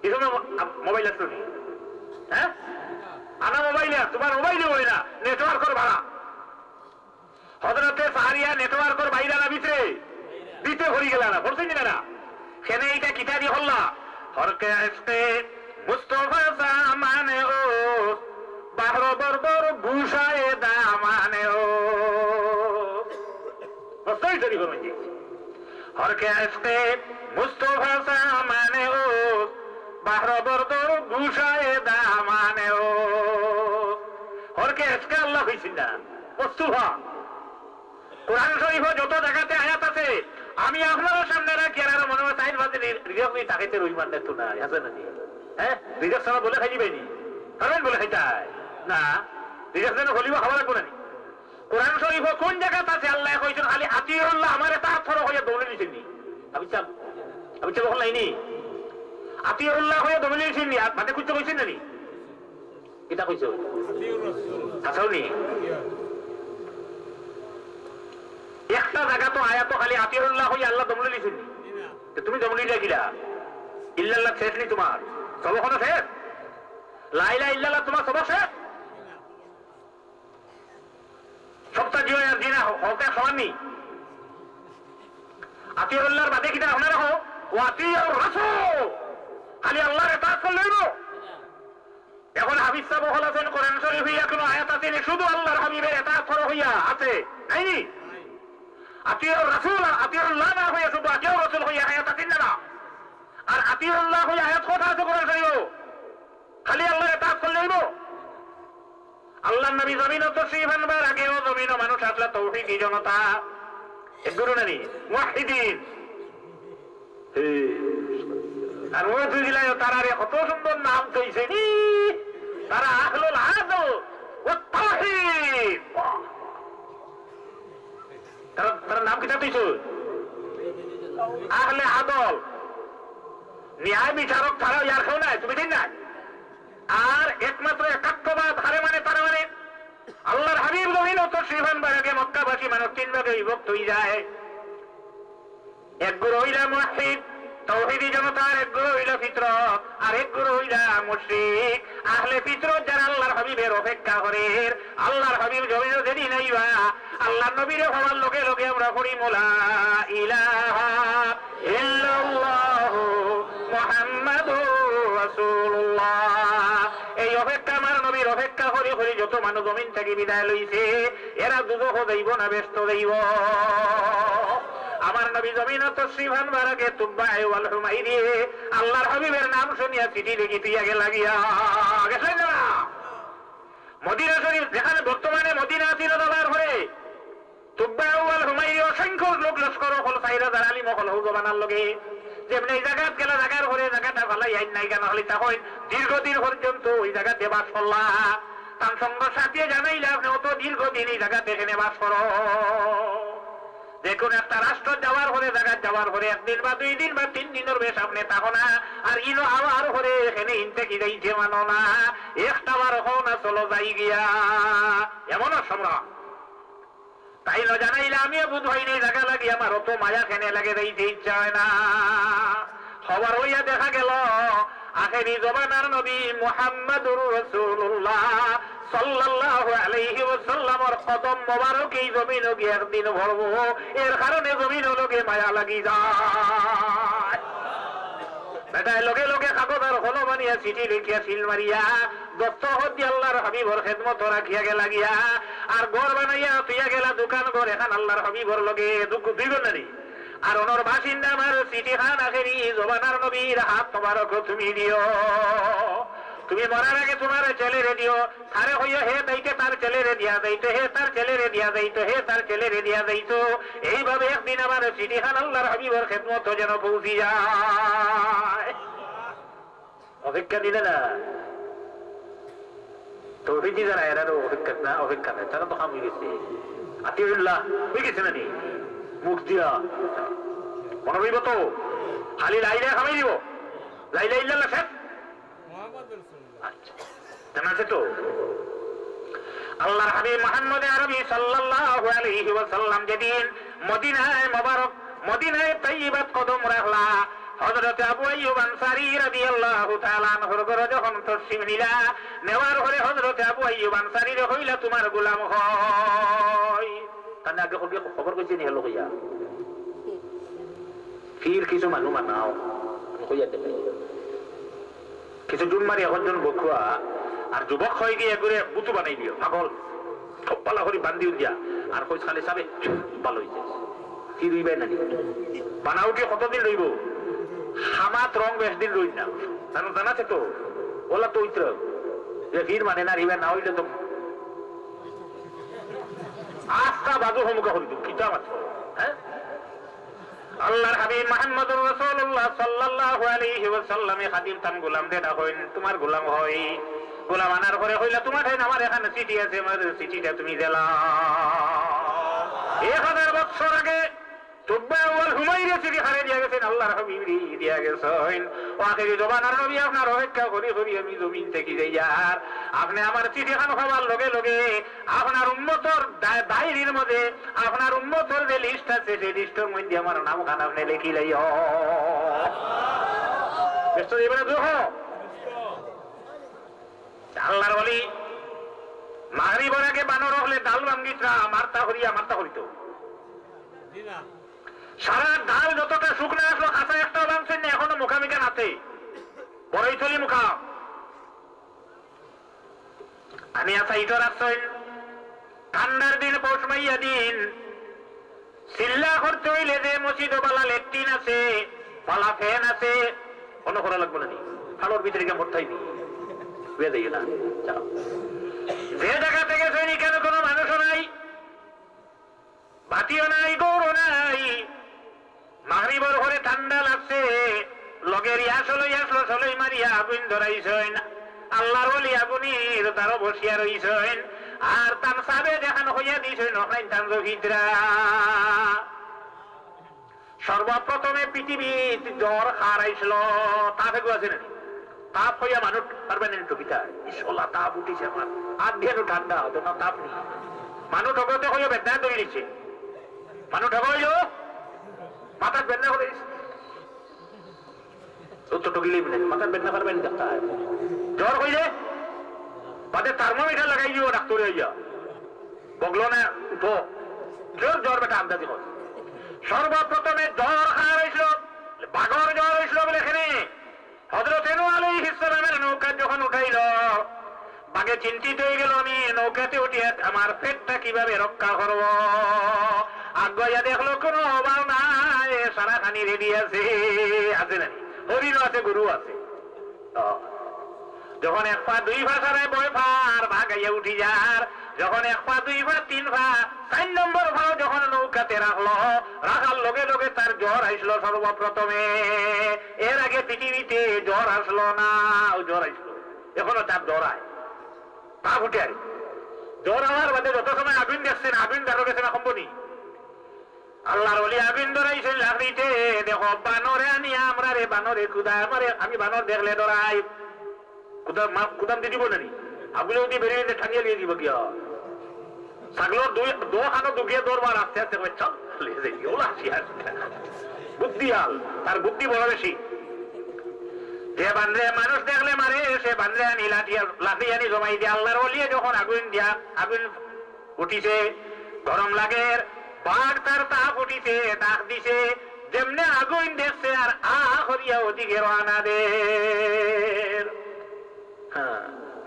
এই সময় মোবাইল আসলো নি? হ্যাঁ, আনা মোবাইল তোমার মোবাইলে বলি না, নেটওয়ার্কের ভাড়া হজরতে সাহারিয়া নেটওয়ার্কের বাইরা না ভিতরে দিতে হরি গেল না, বলছেন না সেনে এইটা কিতা দিয়ে হল্লা হরকে আসতে মুস্তফা সামানে ও বাহর বরবর ভূষায় দামানে ও বস্তই তৈরি করবেন জি হরকে আসতে মুস্তফা সামানে ও বাহর বরবর ভূষায় দামানে ও হরকে আজকে আল্লাহ হয়েছিল না মুস্তফা। কোরআন শরীফ যত জায়গাতে আয়াত আছে আমি আপনার সামনে রাখি আর মনে হয় সাইড বাজে রিজার্ভ নেই তাকে রইমান তো না আছে না হ্যাঁ রিজার্ভ ছাড়া বলে খাই যাবেনি খাবেন বলে খাইতাই না রিজার্ভ যেন হলিব খাবার লাগবে না। কোরআন শরীফ কোন জায়গাতে আছে আল্লাহ কইছেন খালি আতিউল্লাহ আমার এটা আথর হয়ে দৌড়ে নিছেন নি আমি চাপ ওখানে লাইনি আতিউল্লাহ হয়ে দৌড়ে নিছেন নি মাঠে খুঁজতে কইছেন না নি এটা কইছো আসাও নি একটা জায়গা তো আয়াত খালি আতিউল্লাহ হয়ে আল্লাহ দমলে নিছেন নি তুমি দমলি দেখিলা ইল্লাল্লাহ শেষ নি তোমার সবখানে শেষ লা ইলাহা ইল্লাল্লাহ তোমার সব শেষ সবটা জিও আর জিনা হতে সমান নি আতিউল্লাহর বাদে কিটা হনা রাখো ও আতিউর রাসূল খালি আল্লাহর ইতাআত করলে হইব। এখন হাবিব সাহেব বলেন আছেন কোরআন শরীফে কোনো আয়াত আছে নি শুধু আল্লাহর হাবিবের ইতাআত করা হইয়া আছে নাই নি আতিউর রাসূল আতিউল্লাহ না হইয়া শুধু আতিউর রাসূল হইয়া আয়াত আছে না আর আতিউল্লাহ হইয়া আয়াত কথা আছে কোরআন শরীফে খালি আল্লাহর ইতাআত করলে হইব। আল্লাহর নবী জমিন তশরীফ আনবার আগেও জমিন মানুষ আসলে তৌহিদি জনতা এগুলো নানি মুওয়াহিদিন আর ওই দুই জেলায় তারা কত সুন্দর নাম কইছে নি তারা আহলুল আদল ওয়াত তাওহীদ তারা নাম কিটা কইছো আহলে আদল ন্যায় বিচারক তারা ইয়ার খাও না তুমি ঠিক না আর একমাত্র একাত্মবাদ হারে মানে তারা মানে আল্লাহর হাবিব জমিন তশরীফ আনবার আগে মক্কাবাসী মানুষ তিন ভাগে বিভক্ত হয়ে যায়। এক গুরু হইলা মুওয়াহিদ তাওহীদি জনতার, এক গুরু হইলা ফিতরত আর এক গুরু হইলা মুশরিক। আহলে ফিতরত যারা আল্লাহর হাবিবের অপেক্ষা করে আল্লাহর হাবিব জমিন যেদিন আইবা আল্লাহর নবীর হওয়ার লগে লগে আমরা করি লা ইলাহা ইল্লাল্লাহ মুহাম্মাদুর রাসূলুল্লাহ। এই অপেক্ষা আমার নবীর অপেক্ষা করি করি যত মানুষ জমিন থেকে বিদায় লইছে এরা দুজখ যাইব না ব্যস্ত যাইব। আমার নবী জমিন তশরীফ আনবার আগে তুব্বা ওয়াল হুমাইরি আল্লাহর হাবিবের নাম শুনিয়া চিঠি লিখি তুই আগে লাগিয়া গেছেন না মদিনা শরীফ যেখানে বর্তমানে মদিনা ছিল দাবার ঘরে তুব্বা ওয়াল হুমাইরি অসংখ্য লোক লস্কর হল সাইরা যার আলিম হল হুজবানার লগে যেমনি এই জায়গা গেলে জায়গার ঘরে জায়গাটা ভালাই আইন নাই কেন হলে তখন দীর্ঘদিন পর্যন্ত ওই জায়গাতে বাস করলা তার সঙ্গ সাথে জানাইলে আপনি অত দীর্ঘদিন এই জায়গাতে এখানে বাস করো। দেখুন একটা রাষ্ট্র যাওয়ার পরে জায়গা যাওয়ার পরে একদিন বা 2 দিন বা 3 দিনের বেশ আপনি থাকো না আর ইনো আবার পরে এখানে ইনতে কি যাইছে মানো না একটা বার হও না চলো যাই গিয়া এমন সম্রাট তাই না জানাইলে আমিও বুধ হইনি জায়গা লাগি আমার অত মায়া খেনে লাগে যাইতে ইচ্ছা হয় না। খবর হইয়া দেখা গেল আখেরি জমানার নবী মুহাম্মাদুর রাসূলুল্লাহ সাল্লাল্লাহু আলাইহি ওয়াসাল্লামের কদম মোবারক এই জমিন গিয়ে একদিন ভরবো এর কারণে জমিন লগে মায়া লাগি যায়। বেটায় লগে লগে কাগজ আর হলো বানিয়া চিঠি লিখিয়া সিল মারিয়া দস্তখত দিয়ে আল্লাহর হাবিবর খেদমত রাখিয়া গেলা গিয়া আর ঘর বানাইয়া তুইয়া গেলা দোকান ঘর এখন আল্লাহর হাবিবর লগে দুইব নারী আর ওনার বাসিন্দা আমার চিঠি খান আখেরি জবানার নবীর হাত তোমারক তুমি দিও তুমি মরার আগে তোমার ছেলেরে দিও সারে হইয়া হে দাইতে তার ছেলেরে দিয়া যাইতো হে তার ছেলেরে দিয়া যাইতো হে তার ছেলেরে দিয়া যাইতো এইভাবে একদিন আমার চিঠি খান আল্লাহর হাবিবর খেদমত যেন পৌঁছি যায়। অপেক্ষা দিলে না তৌহিদি যারা এরারও অপেক্ষা নেই তারা তো কাম হয়ে গেছে আতিউল্লাহ হয়ে গেছে না নি মুখ দিয়া মনে হইব তো খালি লাইলা খামাই দিব লাইলা ইল্লাল্লাহ শেষ জানা আছে তো। আল্লাহর হাবিব মুহাম্মদ আরবি সাল্লাল্লাহু আলাইহি ওয়াসাল্লাম যেদিন মদিনায় মোবারক মদিনায় তাইয়্যিবাত কদম রাখলা হযরত আবু আইয়ুব আনসারী রাদিয়াল্লাহু তাআলা আনহুর ঘরে যখন তশরিফ নিলা নেওয়ার পরে হযরত আবু আইয়ুব আনসারী হইলা তোমার গোলাম হয় তানা আগে খবর কইছে নি হলো কইয়া ফির কিছু মানুষ মানাও কইয়া দেবে কিছু জুম্মারি একজন বকুয়া আর যুবক হয়ে গিয়ে করে বুতু বানাই দিও পাগল খুব পালা করে বান্ধি দিয়া আর কই খালি সাবে ভালো হয়েছে কি রইবে না বানাও কি কতদিন রইব হামাত রং বেশ দিন রইল না জানাছে তো ওলা তো ইত্র যে ফির মানে না রিবে না হইলে তো আস্থা বাজু হমুকা হইত কিতা মাত্র হ্যাঁ আল্লাহর হাবিব মুহাম্মদুর রাসূলুল্লাহ সাল্লাল্লাহু আলাইহি ওয়াসাল্লামে খাদিম তান গোলাম দেনা হইন তোমার গোলাম হই গোলাম আনার পরে হইলা তোমার ঠাই আমার এখানে চিঠি আছে আমার চিঠিটা তুমি দিলা 1000 বছর আগে তুব্বা ওয়াল হুমায়রা চিঠি খারে দিয়া গেছেন আল্লাহর হাবিব দিয়া গেছেন ও আখেরি জবানার নবী আপনার অপেক্ষা করি করি আমি জমিন থেকে যাই আর আপনি আমার চিঠি খান হবার লগে লগে আপনার উম্মতর ডায়েরির মধ্যে আপনার উম্মতর যে লিস্ট আছে সেই লিস্টের মধ্যে আমার নাম খান আপনি লিখি লাইও ব্যস্ত দিবেন দেখো আল্লাহর ওলি মাগরিবের আগে বানর হলে ডাল ভাঙ্গিতরা মারতা করিত সারা ডাল যতটা শুকনো আসলো কাঁচা একটা ভাঙছেন না এখনো মুখামিকা নাতে বড়ই চলি মুখা আমি আশা ইটর আসছেন ঠান্ডার দিন পৌষ মাইয়া দিন চিল্লা করতে হইলে যে মসজিদ বালা লেট্রিন আছে বালা ফ্যান আছে অন্য করা লাগবে না ফালোর ভিতরে গিয়ে মরতাই নি না যে জায়গা থেকে সৈনি কেন কোনো মানুষও নাই বাতিও নাই গৌরও নাই মাগরিবের ঘরে ঠান্ডা লাগছে লগের আসলো চলই মারিয়া আগুন ধরাইছেন আল্লাহর ওলি আগুনির তারও বসিয়া রইছেন আর তার সাবে দেখানো হইয়া দিয়েছেন ওখানে তান জহিদ্রা সর্বপ্রথমে পৃথিবীর জ্বর হারাইছিল তাপ এগু আছে নাকি তাপ হইয়া মানুষ পারবেন টুকিটা ইসলা তাপ উঠিছে আমার আর দিয়ে ঠান্ডা হতো না তাপ নেই মানুষ ঠকতে হইয়া বেদনা তৈরি নিচ্ছে মানুষ ঠক হইল মাথার বেদনা করে টকিলেই মাথার বেদনা পারবেন জ্বর হইলে বাদে থার্মোমিটার লাগাই দিব ডাক্তার হইয়া বগলো না উঠো জ্বর বেটা আন্দাজি হয় সর্বপ্রথমে জ্বর খাওয়া হয়েছিল বাঘর জ্বর হয়েছিল বলে এখানে হযরত নূহ আলাইহিস সালামের নৌকা যখন উঠাইল বাঘে চিন্তিত হয়ে গেল আমি নৌকাতে উঠিয়ে আমার পেটটা কিভাবে রক্ষা করব আগুয়া দেখলো কোনো অভাব নাই সারা খানি রেডি আছে না হরিণও আছে গরু আছে যখন 1 পা 2 পা সারায় বয় পার ভাগাইয়া উঠি যার যখন 1 পা 2 পা 3 পা 4 নম্বর ভাও যখন নৌকাতে রাখার লগে লগে তার জ্বর আসলো সর্বপ্রথমে এর আগে পৃথিবীতে জ্বর আসলো না ও জ্বর আসলো এখনো তার জ্বর আয় তা উঠে আর জ্বর হওয়ার বাদে যত সময় আগুন দেখছেন আগুন ধরো গেছে না কোম্পানি আল্লাহর ওলি আগুন ধরাইছেন লাকড়িতে দেখো বানরে আনি আমরা রে বানরে কুদা আমি বানর দেখলে ডরাই কুদাম দিয়ে দিব নানি আগুলো দিয়ে বেরিয়ে ঠানিয়ে নিয়ে দিব গিয়া ছাগলের দোখানো দুগিয়ে দৌড়বার আস্তে আস্তে চল বুদ্ধি আল তার বুদ্ধি বড় বেশি যে বান্ধে মানুষ দেখলে মারে সে বান্ধে আনি লাঠি আনি জমাই দিয়ে আল্লাহর ওলিয়ে যখন আগুন উঠিছে গরম লাগে বাঘ তার তাপ উঠিছে ডাক দিছে যেমনে আগুন দেখছে আর করিয়া ওদিকে রানা দে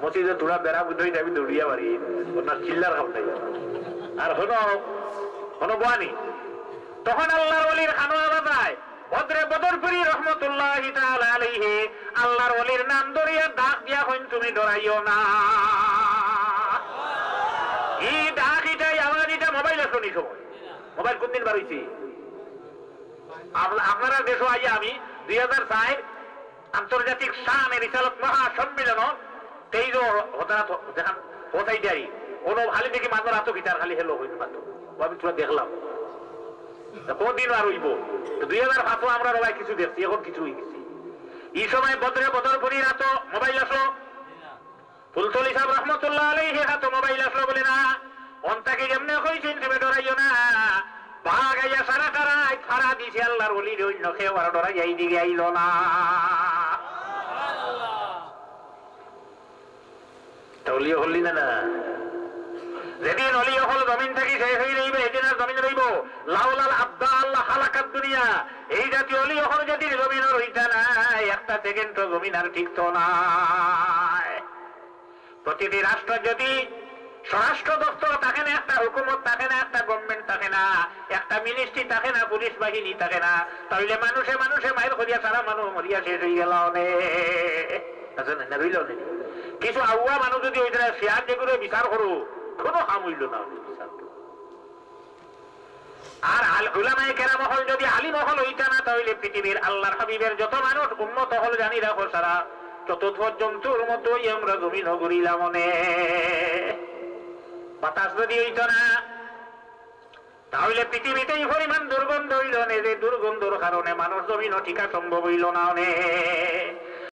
মসজিদে তোরা বেড়া বুঝই যাবি দৌড়িয়া বাড়ি ওনার চিল্লার খাবটাই আর হনো বানি তখন আল্লাহর ওলির খানো আবাদায় বদরে বদরপুরি রহমতুল্লাহি তাআলা আলাইহি আল্লাহর ওলির নাম ধরিয়া ডাক দিয়া হইন তুমি ডরাইও না এই ডাক এটাই আওয়াজ এটা মোবাইলে শুনি সময় মোবাইল কোন দিন বার হইছে আপনারা দেশে আইয়া আমি 2004 আন্তর্জাতিক শানে রিসালাত মহাসম্মেলন তেইজ দেখান হোসাই ডারি কোনো খালি দেখি মানুষ আতো গিটার খালি হেলো হইল মাত্র আমি তোরা দেখলাম কোনদিন আর হইব 2005 আমরা সবাই কিছু দেখছি এখন কিছু হয়ে গেছি এই সময় বদরে বদরপুরি রাতো মোবাইল আসলো ফুলতলি সাহেব রহমতুল্লাহ আলাইহি হাতে মোবাইল আসলো বলে না অন্তাকে যেমনে কইছেন তুমি ডরাইও না বাগাইয়া সারা তারা ফাড়া দিছে আল্লাহর ওলির অন্য কেউ আর ডরা যাই দিকে আইল না। অলি হলি না না, যেদিন অলি হল জমিন থেকে শেষ হয়ে রইবে এদিন আর জমিন রইব। লাউলাল আব্দা আল্লাহ হালাকাত দুনিয়া, এই জাতীয় অলি হল যেদিন জমিন রইতা নাই, একটা সেকেন্ড জমিন আর ঠিক তো নাই। প্রতিটি রাষ্ট্র যদি স্বরাষ্ট্র দপ্তর থাকে না, একটা হুকুমত থাকে না, একটা গভর্নমেন্ট থাকে না, একটা মিনিস্ট্রি থাকে না, পুলিশ বাহিনী থাকে না, তাহলে মানুষে মানুষে মাইল করিয়া সারা মানুষ মরিয়া শেষ হয়ে গেল। কিছু আউয়া মানুষ যদি ওই শেয়ার যেগুলো বিচার করো কোনো কাম হইল না বিচার। আর উলামায়ে কেরাম হল যদি আলিম হল হইতা না, তাহলে পৃথিবীর আল্লাহর হাবিবের যত মানুষ উন্নত হল জানি রাখো সারা চতুর্থ জন্তুর মতোই আমরা জমিন করিলাম। বাতাস যদি হইত না, তাহলে পৃথিবীতেই পরিমাণ দুর্গন্ধ হইল না, যে দুর্গন্ধর কারণে মানুষ জমিনও ঠিকা সম্ভব হইল না।